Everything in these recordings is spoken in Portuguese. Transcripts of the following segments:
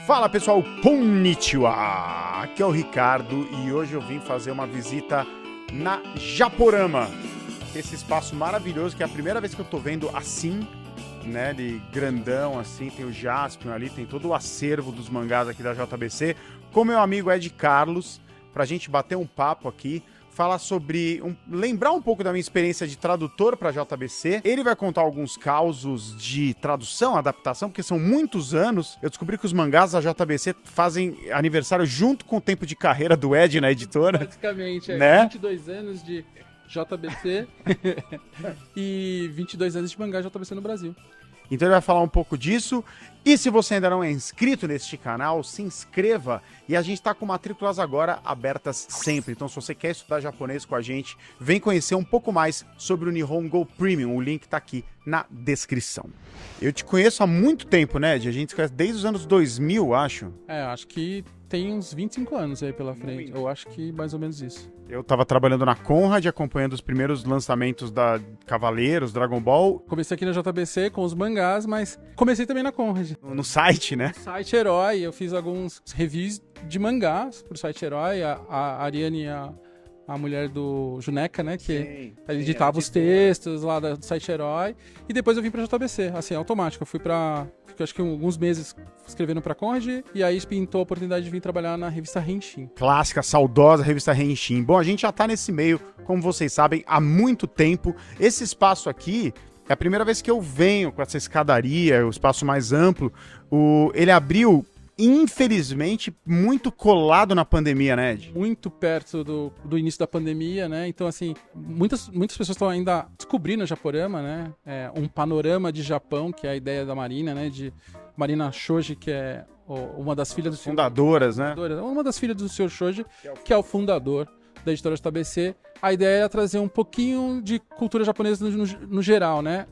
Fala pessoal, konnichiwa! Aqui é o Ricardo e hoje eu vim fazer uma visita na Japorama, esse espaço maravilhoso que é a primeira vez que eu tô vendo assim, né, de grandão assim, tem o Jaspion ali, tem todo o acervo dos mangás aqui da JBC, com meu amigo Ed Carlos, pra gente bater um papo aqui, falar sobre, lembrar um pouco da minha experiência de tradutor para JBC. Ele vai contar alguns causos de tradução, adaptação, porque são muitos anos. Eu descobri que os mangás da JBC fazem aniversário junto com o tempo de carreira do Ed na editora. Basicamente, né? 22 anos de JBC e 22 anos de mangá JBC no Brasil. Então ele vai falar um pouco disso. E se você ainda não é inscrito neste canal, se inscreva. E a gente está com matrículas agora abertas sempre. Então se você quer estudar japonês com a gente, vem conhecer um pouco mais sobre o Nihongo Premium. O link está aqui na descrição. Eu te conheço há muito tempo, né, Ed? A gente se conhece desde os anos 2000, acho. Acho que tem uns 25 anos aí pela frente. Eu acho que mais ou menos isso. Eu tava trabalhando na Conrad, acompanhando os primeiros lançamentos da Cavaleiros, Dragon Ball. Comecei aqui na JBC com os mangás, mas comecei também na Conrad. No site, né? No site Herói, eu fiz alguns reviews de mangás pro site Herói. A Ariane, a mulher do Juneca, né? Que editava os textos lá do site Herói. E depois eu vim pra JBC, assim, automático. Eu fui pra... Fiquei acho que alguns meses escrevendo pra Conrad. E aí pintou a oportunidade de vir trabalhar na revista Henshin. Clássica, saudosa revista Henshin. Bom, a gente já tá nesse meio, como vocês sabem, há muito tempo. Esse espaço aqui... É a primeira vez que eu venho com essa escadaria, o espaço mais amplo. Ele abriu, infelizmente, muito colado na pandemia, né, Ed? Muito perto do início da pandemia, né? Então, assim, muitas pessoas estão ainda descobrindo o Japorama, né? Um panorama de Japão, que é a ideia da Marina, né? De Marina Shoji, que é uma das filhas do fundadoras, né? Uma das filhas do Sr. Shoji, que é o fundador da editora JBC. A ideia era trazer um pouquinho de cultura japonesa no geral, né?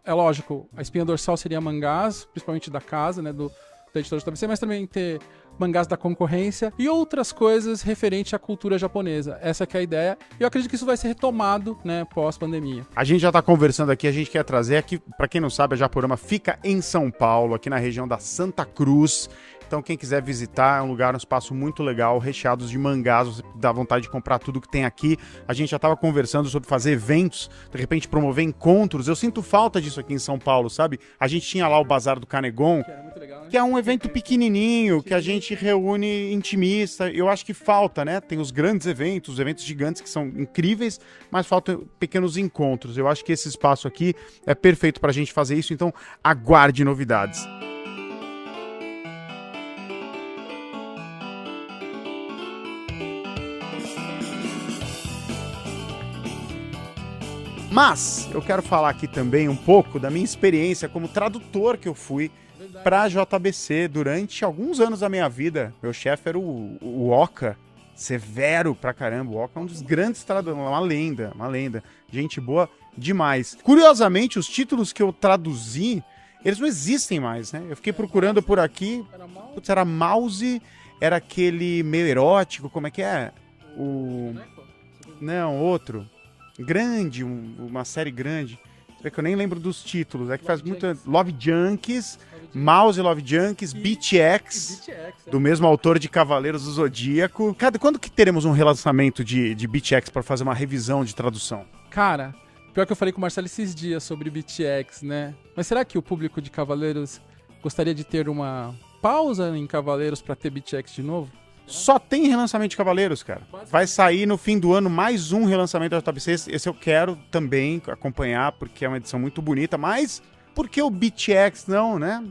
É lógico, a espinha dorsal seria mangás, principalmente da casa, né? Da editora JBC, mas também ter mangás da concorrência e outras coisas referentes à cultura japonesa. Essa que é a ideia. E eu acredito que isso vai ser retomado, né, pós-pandemia. A gente já tá conversando aqui, a gente quer trazer aqui, pra quem não sabe, a Japorama fica em São Paulo, aqui na região da Santa Cruz. Então quem quiser visitar, é um lugar, um espaço muito legal, recheados de mangás, você dá vontade de comprar tudo que tem aqui. A gente já estava conversando sobre fazer eventos, de repente promover encontros. Eu sinto falta disso aqui em São Paulo, sabe? A gente tinha lá o Bazar do Canegon, Que era muito legal, né? que é um evento pequenininho, que a gente reúne intimista. Eu acho que falta, né? Tem os grandes eventos, os eventos gigantes que são incríveis, mas faltam pequenos encontros. Eu acho que esse espaço aqui é perfeito pra gente fazer isso, então aguarde novidades. Mas eu quero falar aqui também um pouco da minha experiência como tradutor que eu fui para JBC durante alguns anos da minha vida. Meu chefe era o Oka, severo pra caramba. O Oka é um dos grandes tradutores, uma lenda. Gente boa demais. Curiosamente, os títulos que eu traduzi, eles não existem mais, né? Eu fiquei procurando por aqui. Putz, era Mouse, era aquele meio erótico, como é que é? Não, outro. Grande, uma série grande. Você vê que eu nem lembro dos títulos. É que faz muito. Love Junkies, Mouse Love Junkies, Beat X, do mesmo autor de Cavaleiros do Zodíaco. Quando que teremos um relançamento de Beat X para fazer uma revisão de tradução? Cara, pior que eu falei com o Marcelo esses dias sobre Beat X, né? Mas será que o público de Cavaleiros gostaria de ter uma pausa em Cavaleiros para ter Beat X de novo? Só tem relançamento de Cavaleiros, cara. Vai sair no fim do ano mais um relançamento da JBC. Esse eu quero também acompanhar, porque é uma edição muito bonita. Mas por que o Beat X não, né?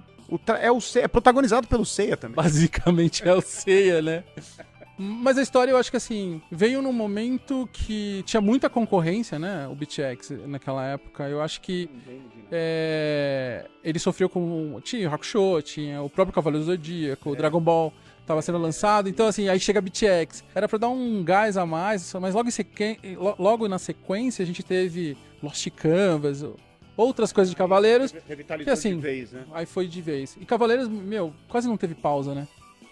É protagonizado pelo Seiya também. Basicamente é o Seiya, né? Mas a história, eu acho que assim, veio num momento que tinha muita concorrência, né? O Beat X naquela época. Eu acho que ele sofreu com... Tinha o Hakusho, tinha o próprio Cavaleiro do Zodíaco, o Dragon Ball tava sendo lançado, então assim, aí chega Beat X. Era pra dar um gás a mais, mas logo na sequência a gente teve Lost Canvas, outras coisas de Cavaleiros. Revitalizou assim, de vez, né? Aí foi de vez. E Cavaleiros, quase não teve pausa, né?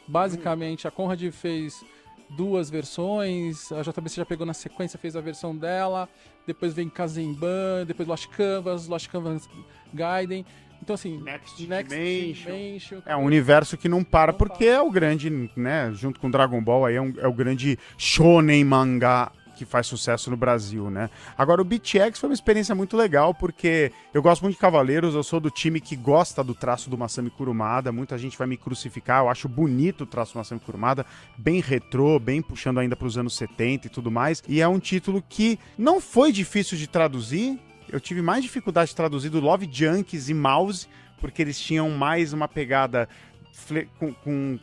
Basicamente, a Conrad fez 2 versões, a JBC já pegou na sequência, fez a versão dela, depois vem Kazemban, depois Lost Canvas Gaiden. Então, assim, Next Dimension. É um universo que não para, porque é o grande, né, junto com Dragon Ball, aí é o grande shonen mangá que faz sucesso no Brasil, né? Agora, o Beat X foi uma experiência muito legal, porque eu gosto muito de Cavaleiros, eu sou do time que gosta do traço do Masami Kurumada, muita gente vai me crucificar, eu acho bonito o traço do Masami Kurumada, bem retrô, bem puxando ainda para os anos 70 e tudo mais, e é um título que não foi difícil de traduzir. Eu tive mais dificuldade de traduzir do Love Junkies e Mouse, porque eles tinham mais uma pegada com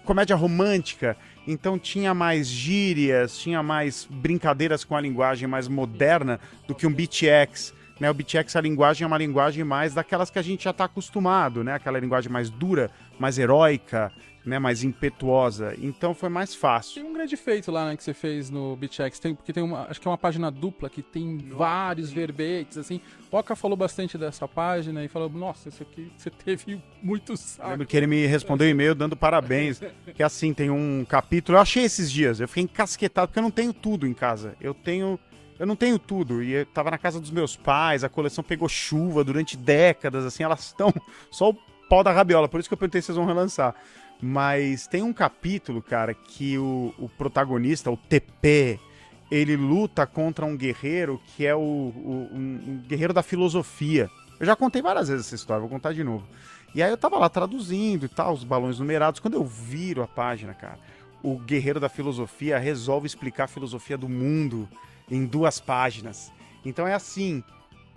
comédia romântica, então tinha mais gírias, tinha mais brincadeiras com a linguagem mais moderna do que um Beat X. Né? O Beat X, a linguagem é uma linguagem mais daquelas que a gente já está acostumado, né? Aquela linguagem mais dura, mais heróica, né, mais impetuosa, então foi mais fácil. Tem um grande feito lá, né, que você fez no BitX, porque tem acho que é uma página dupla que tem vários verbetes, assim. O Oka falou bastante dessa página e falou, nossa, isso aqui você teve muito saco. Lembro que ele me respondeu um e-mail dando parabéns, que assim, tem um capítulo, eu achei esses dias, eu fiquei encasquetado, porque eu não tenho tudo em casa, eu não tenho tudo, e eu tava na casa dos meus pais, a coleção pegou chuva durante décadas, assim, elas estão só o pau da rabiola, por isso que eu perguntei se vocês vão relançar. Mas tem um capítulo, cara, que o protagonista, o TP, ele luta contra um guerreiro que é um guerreiro da filosofia. Eu já contei várias vezes essa história, vou contar de novo. E aí eu tava lá traduzindo e tal, os balões numerados. Quando eu viro a página, cara, o guerreiro da filosofia resolve explicar a filosofia do mundo em 2 páginas. Então é assim,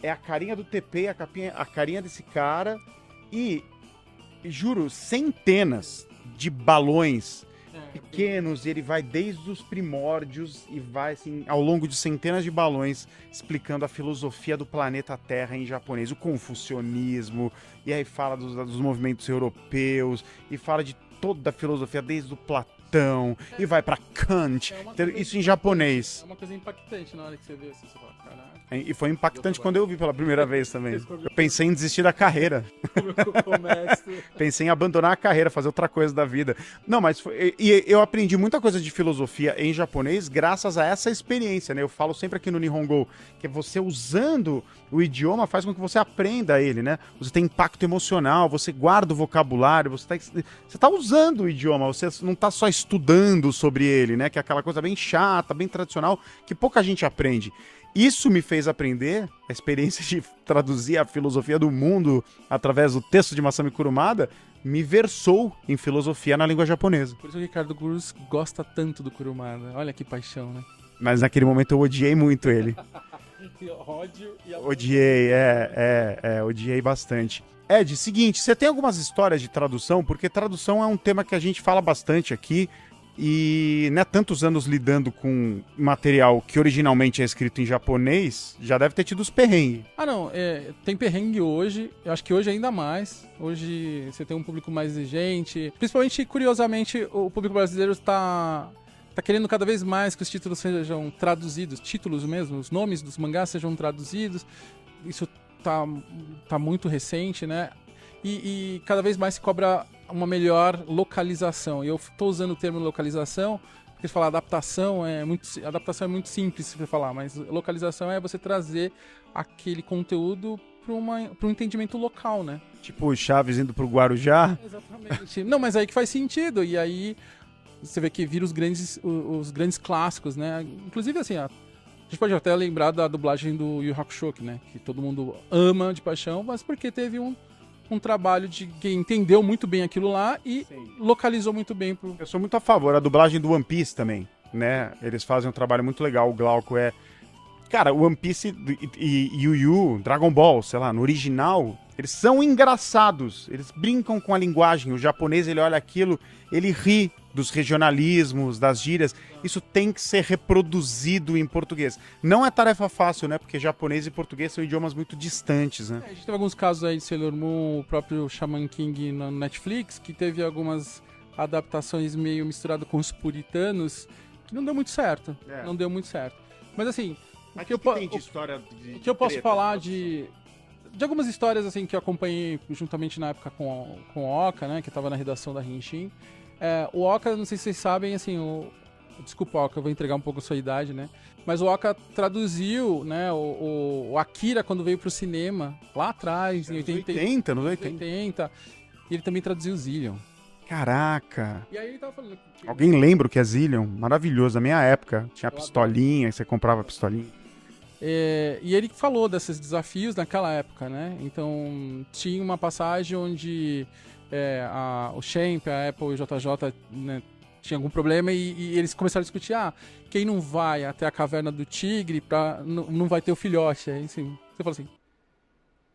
é a carinha do TP, a carinha desse cara e, juro, centenas de balões pequenos, e ele vai desde os primórdios e vai assim ao longo de centenas de balões explicando a filosofia do planeta Terra em japonês, o confucionismo, e aí fala dos movimentos europeus e fala de toda a filosofia desde o Platão e vai pra Kant, isso em japonês. É uma coisa impactante na hora que você vê assim, você fala, caralho. E foi impactante quando eu vi pela primeira vez também. Eu pensei em desistir da carreira. Pensei em abandonar a carreira, fazer outra coisa da vida. Não, mas eu aprendi muita coisa de filosofia em japonês graças a essa experiência, né? Eu falo sempre aqui no Nihongo que você usando o idioma faz com que você aprenda ele, né? Você tem impacto emocional, você guarda o vocabulário, você tá usando o idioma, você não tá só estudando sobre ele, né? Que é aquela coisa bem chata, bem tradicional, que pouca gente aprende. Isso me fez aprender, a experiência de traduzir a filosofia do mundo através do texto de Masami Kurumada, me versou em filosofia na língua japonesa. Por isso o Ricardo Gurus gosta tanto do Kurumada. Olha que paixão, né? Mas naquele momento eu odiei muito ele. Ódio e Odiei, odiei bastante. Ed, seguinte, você tem algumas histórias de tradução? Porque tradução é um tema que a gente fala bastante aqui. E, né, tantos anos lidando com material que originalmente é escrito em japonês, já deve ter tido os perrengues. Ah, não, tem perrengue hoje, eu acho que hoje ainda mais. Hoje você tem um público mais exigente. Principalmente, curiosamente, o público brasileiro está querendo cada vez mais que os títulos sejam traduzidos, títulos mesmo, os nomes dos mangás sejam traduzidos. Isso tá muito recente, né? E cada vez mais se cobra uma melhor localização. E eu estou usando o termo localização, porque você fala adaptação é muito simples de falar, mas localização é você trazer aquele conteúdo para um entendimento local, né? Tipo o Chaves indo pro Guarujá? Exatamente. Não, mas aí que faz sentido. E aí você vê que vira os grandes clássicos, né? Inclusive, assim, a gente pode até lembrar da dublagem do Yu Yu Hakusho, né? Que todo mundo ama de paixão, mas porque teve um trabalho de quem entendeu muito bem aquilo lá e localizou muito bem pro... Eu sou muito a favor, a dublagem do One Piece também, né? Eles fazem um trabalho muito legal, o Glauco Cara, o One Piece e Yu Yu, Dragon Ball, sei lá, no original, eles são engraçados, eles brincam com a linguagem, o japonês, ele olha aquilo, ele ri dos regionalismos, das gírias, isso tem que ser reproduzido em português. Não é tarefa fácil, né? Porque japonês e português são idiomas muito distantes, né? A gente teve alguns casos aí de Sailor Moon, o próprio Shaman King no Netflix, que teve algumas adaptações meio misturado com os puritanos, que não deu muito certo. Não deu muito certo. Mas assim, o que eu posso falar de algumas histórias assim que eu acompanhei juntamente na época com o Oka, né, que estava na redação da Henshin. O Oka, não sei se vocês sabem, assim, Desculpa, Oka, eu vou entregar um pouco a sua idade, né? Mas o Oka traduziu, né, o Akira quando veio pro cinema, lá atrás, em 80, nos 80. E ele também traduziu Zillion. Caraca! E aí ele tava falando... Alguém lembra o que é Zillion? Maravilhoso, na minha época. Tinha pistolinha, você comprava pistolinha. E ele falou desses desafios naquela época, né? Então, tinha uma passagem onde o Champ, a Apple e o JJ, né, tinha algum problema e eles começaram a discutir, quem não vai até a caverna do tigre não vai ter o filhote. Aí, assim, você fala assim,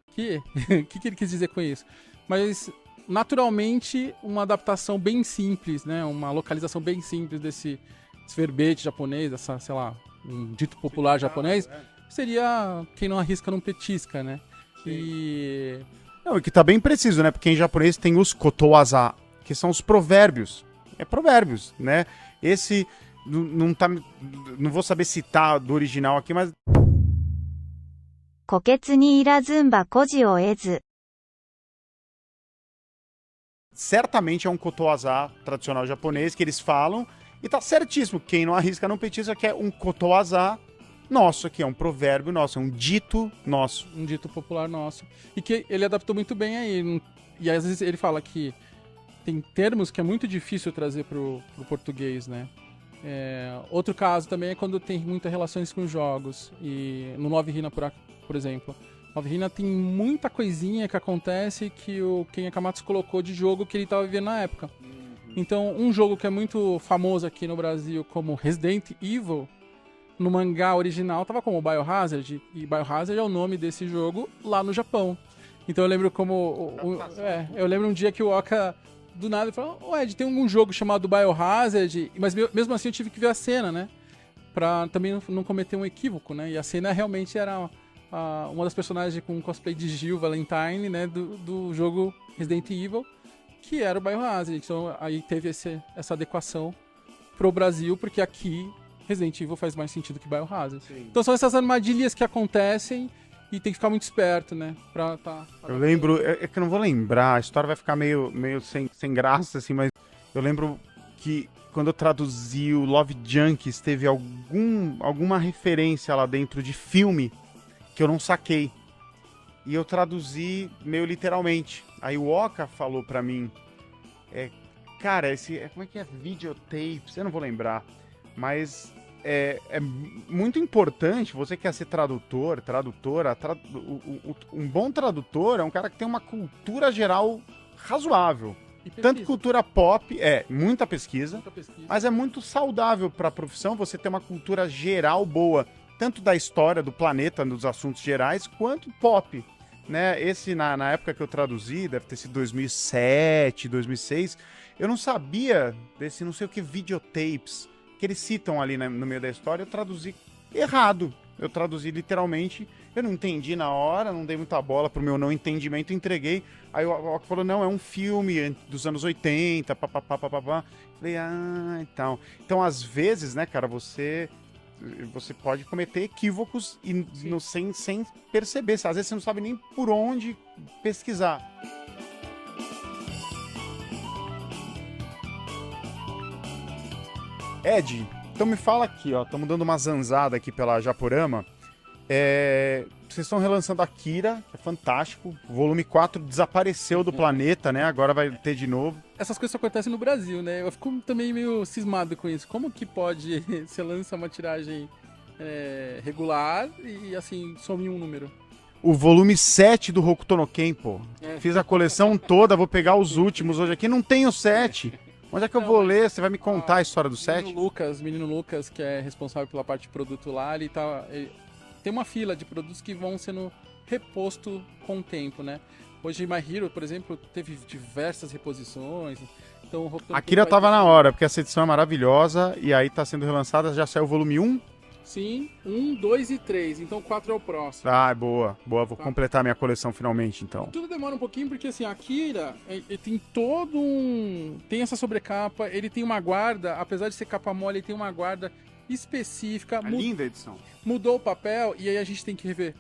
o que ele quis dizer com isso? Mas, naturalmente, uma adaptação bem simples, né? Uma localização bem simples desse verbete japonês, dessa, sei lá, um dito popular japonês, seria quem não arrisca não petisca, né? E que tá bem preciso, né? Porque em japonês tem os kotowaza, que são os provérbios. É provérbios, né? Esse não vou saber citar do original aqui, mas 虎穴に入らずんば孤児を得ず certamente é um kotowaza tradicional japonês que eles falam, e tá certíssimo, quem não arrisca não petisca, que é um kotowaza nosso aqui, é um provérbio nosso, é um dito nosso. Um dito popular nosso. E que ele adaptou muito bem aí. E às vezes ele fala que tem termos que é muito difícil trazer pro português, né? Outro caso também é quando tem muitas relações com jogos. E no Nove Hina, por exemplo. Nove Hina tem muita coisinha que acontece que o Ken Akamatsu colocou de jogo que ele estava vivendo na época. Então, um jogo que é muito famoso aqui no Brasil como Resident Evil, no mangá original tava como Biohazard, e Biohazard é o nome desse jogo lá no Japão. Então eu lembro eu lembro um dia que o Oka do nada falou, Ed, tem algum jogo chamado Biohazard, mas mesmo assim eu tive que ver a cena, né? Pra também não cometer um equívoco, né? E a cena realmente era uma das personagens com cosplay de Jill Valentine, né? Do jogo Resident Evil, que era o Biohazard. Então aí teve essa adequação pro Brasil, porque aqui Resident Evil faz mais sentido que Biohazard. Sim. Então são essas armadilhas que acontecem e tem que ficar muito esperto, né? Eu lembro, é que eu não vou lembrar, a história vai ficar meio sem graça, assim, mas eu lembro que quando eu traduzi o Love Junkies, teve alguma referência lá dentro de filme que eu não saquei. E eu traduzi meio literalmente. Aí o Oka falou pra mim, cara, como é que é? Videotapes? Eu não vou lembrar. Mas é muito importante, você quer ser tradutor, tradutora, um bom tradutor é um cara que tem uma cultura geral razoável. Tanto cultura pop, muita pesquisa, mas é muito saudável para a profissão você ter uma cultura geral boa, tanto da história do planeta, dos assuntos gerais, quanto pop. Né? Esse, na época que eu traduzi, deve ter sido 2007, 2006, eu não sabia desse não sei o que videotapes, que eles citam ali, né, no meio da história. Eu traduzi errado, eu traduzi literalmente, eu não entendi na hora, não dei muita bola pro meu não entendimento, entreguei. Aí o Oka falou, não, é um filme dos anos 80, papapá. Falei, então. Então, às vezes, né, cara, você pode cometer equívocos sem perceber. Às vezes você não sabe nem por onde pesquisar. Ed, então me fala aqui, ó, estamos dando uma zanzada aqui pela Japorama. Vocês estão relançando Akira, que é fantástico. O volume 4 desapareceu do planeta, né? Agora vai ter de novo. Essas coisas só acontecem no Brasil, né? Eu fico também meio cismado com isso. Como que pode você lança uma tiragem regular e assim, some um número? O volume 7 do Hokuto no Ken, pô. Fiz a coleção toda, vou pegar os últimos hoje aqui. Não tem o 7. Onde é que eu vou ler? Você vai me contar a história do 7? Menino Lucas, que é responsável pela parte de produto lá, ele tem uma fila de produtos que vão sendo reposto com o tempo, né? Hoje My Hero, por exemplo, teve diversas reposições. Então, Akira tava na hora, porque essa edição é maravilhosa e aí tá sendo relançada, já saiu o volume 1? Sim, 1, 2 e 3, então 4 é o próximo. Boa, vou completar minha coleção finalmente, então. Tudo demora um pouquinho, porque assim, Akira, ele tem tem essa sobrecapa, ele tem uma guarda, apesar de ser capa mole, ele tem uma guarda específica. Linda a edição. Mudou o papel e aí a gente tem que rever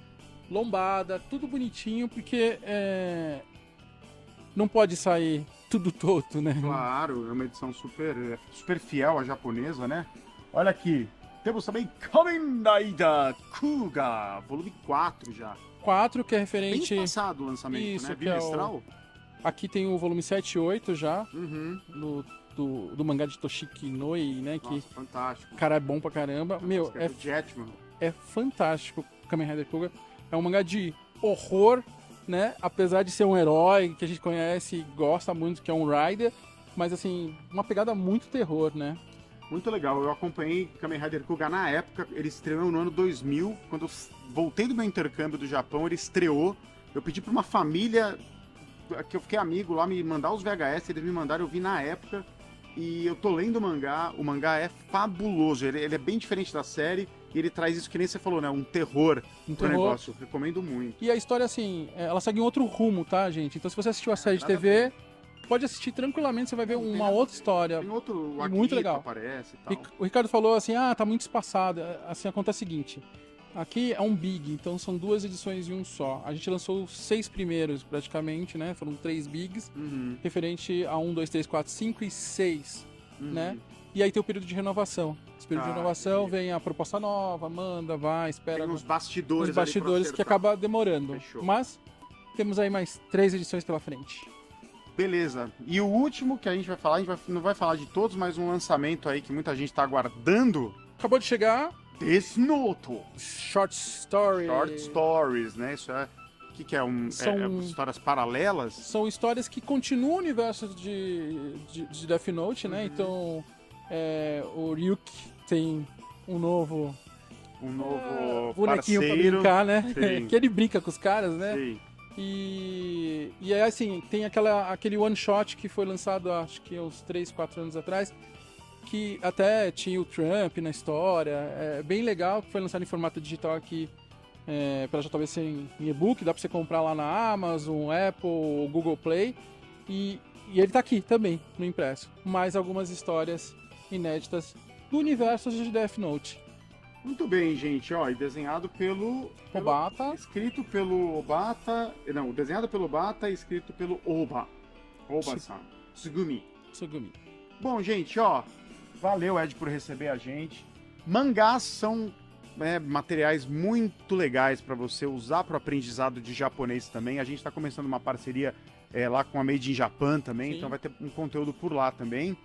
lombada, tudo bonitinho, porque não pode sair tudo torto, né? Claro, é uma edição super fiel à japonesa, né? Olha aqui. Temos também Kamen Rider Kuga, volume 4 já. 4, que é Bem referente... passado o lançamento, Isso, né? que é o- Bimestral? Aqui tem o volume 7 e 8 já, Uhum. do mangá de Toshiki Inouye, né? Que Nossa, fantástico. o cara é bom pra caramba. Meu, Esse aqui do Jetman. é fantástico Kamen Rider Kuga. É um mangá de horror, né? Apesar de ser um herói que a gente conhece e gosta muito, que é um Rider. Mas, assim, uma pegada muito terror, né? Muito legal. Eu acompanhei Kamen Rider Kuga na época. Ele estreou no ano 2000. Quando eu voltei do meu intercâmbio do Japão, ele estreou. Eu pedi pra uma família que eu fiquei amigo lá me mandar os VHS. Eles me mandaram, eu vi na época. E eu tô lendo o mangá. O mangá é fabuloso. Ele é bem diferente da série. E ele traz isso que nem você falou, né? Um terror Um pro terror. negócio. Recomendo muito. E a história, assim, ela segue em outro rumo, tá, gente? Então, se você assistiu a série de nada a TV, pode assistir tranquilamente, você vai ver Não tem uma nada a outra ver. história. Tem outro E Akito muito legal. aparece e tal. O Ricardo falou assim, tá muito espaçado. Assim, acontece o seguinte, aqui é um Big, então são 2 edições em um só. A gente lançou os 6 primeiros, praticamente, né? Foram 3 Bigs, Uhum, referente a 1, 2, 3, 4, 5 e 6, uhum. né? E aí tem o período de renovação. Esse período de renovação entendi. vem a proposta nova, manda, vai, espera. Tem uns bastidores, Os bastidores que acaba demorando. Fechou. Mas temos aí mais 3 edições pela frente. Beleza. E o último que a gente vai falar, não vai falar de todos, mas um lançamento aí que muita gente tá aguardando. Acabou de chegar Death Note. Short Story. Short Stories, né? Isso é... O que é? São- Histórias paralelas? São histórias que continuam o universo de Death Note, né? Uhum. Então, o Ryuk tem um novo Um novo bonequinho pra parceiro. brincar, né? Sim. Que ele brinca com os caras, né? Sim. E é assim, tem aquele one shot que foi lançado acho que uns 3, 4 anos atrás, que até tinha o Trump na história, é bem legal, que foi lançado em formato digital aqui pela JBC em e-book, dá pra você comprar lá na Amazon, Apple, ou Google Play, e ele tá aqui também, no impresso. Mais algumas histórias inéditas do universo de Death Note. Muito bem, gente. Ó, e desenhado pelo Obata, escrito pelo Obata. Não, desenhado pelo Obata e escrito pelo Oba-san. Tsugumi. Tsugumi. Bom, gente, ó. Valeu, Ed, por receber a gente. Mangás são materiais muito legais para você usar para o aprendizado de japonês também. A gente está começando uma parceria lá com a Made in Japan também, Sim. então vai ter um conteúdo por lá também.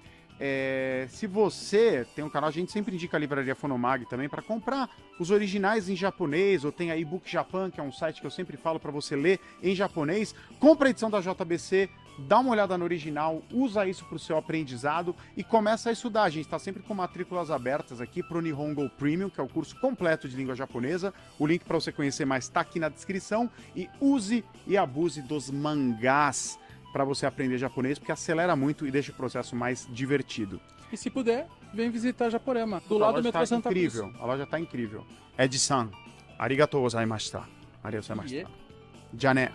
Se você tem um canal, a gente sempre indica a Livraria Fonomag também para comprar os originais em japonês, ou tem a eBook Japan, que é um site que eu sempre falo para você ler em japonês. Compra a edição da JBC, dá uma olhada no original, usa isso para o seu aprendizado e começa a estudar. A gente está sempre com matrículas abertas aqui para o Nihongo Premium, que é o curso completo de língua japonesa. O link para você conhecer mais está aqui na descrição. E use e abuse dos mangás para você aprender japonês, porque acelera muito e deixa o processo mais divertido. E se puder, vem visitar Japorama, do A lado do loja metrô tá Santa Cruz. incrível. A loja tá incrível. Ed-san, arigatou gozaimashita. Arigatou gozaimashita. Yeah. Já né?